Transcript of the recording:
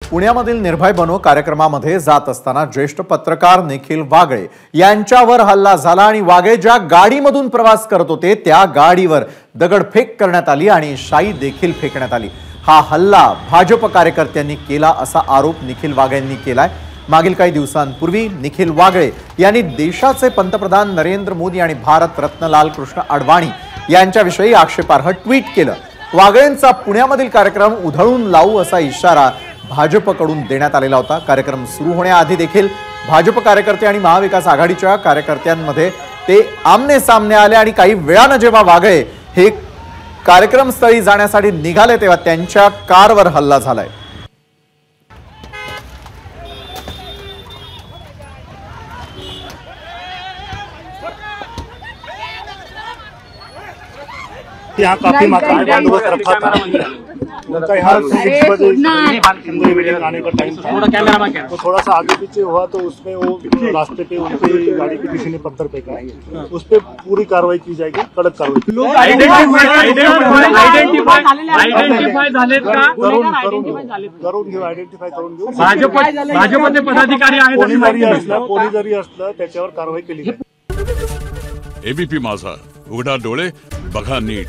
पुण्यामधील निर्भय बनो कार्यक्रमामध्ये जात असताना ज्येष्ठ पत्रकार निखिल वागळे यांच्यावर हल्ला झाला आणि वागळे ज्या गाडीमधून प्रवास करत होते त्या गाडीवर दगडफेक करण्यात आली आणि शाई देखील फेकण्यात आली। हा हल्ला भाजप कार्यकर्त्यांनी केला असा आरोप निखिल वागळेंनी केलाय। मागील काही दिवसांपूर्वी निखिल वागळे यांनी देशाचे पंतप्रधान नरेंद्र मोदी आणि भारत रत्न लालकृष्ण अडवाणी यांच्याविषयी आक्षेपार्ह ट्विट केलं। वागळेंचा पुण्यामधील कार्यक्रम उधळून लावू असा इशारा भाजपकडून देण्यात आलेला होता। कार्यक्रम सुरू होण्याआधी देखील भाजप कार्यकर्ते आणि महाविकास आघाडीच्या कार्यकर्त्यांमध्ये ते आमने सामने आले आणि काही वेळानं जेव्हा वागळे हे कार्यक्रमस्थळी जाण्यासाठी निघाले तेव्हा त्यांच्या कारवर हल्ला झालाय। यहाँ काफी मात्रा में बंदोबस्त रखा था। उनका यहाँ आने का टाइम था, तो थोड़ा सा आगे पीछे हुआ तो उसमें वो रास्ते पे उनकी गाड़ी पे किसी ने पत्थर फेंका। उस पर पूरी कार्रवाई की जाएगी, कड़क कार्रवाई। आयडेंटिफाय करून घेऊ। भाजपचे पदाधिकारी आहेत, कोणी जरी असलं त्याच्यावर कारवाई केली जाईल। एबीपी माझा, उघडा डोळे बघा नीट।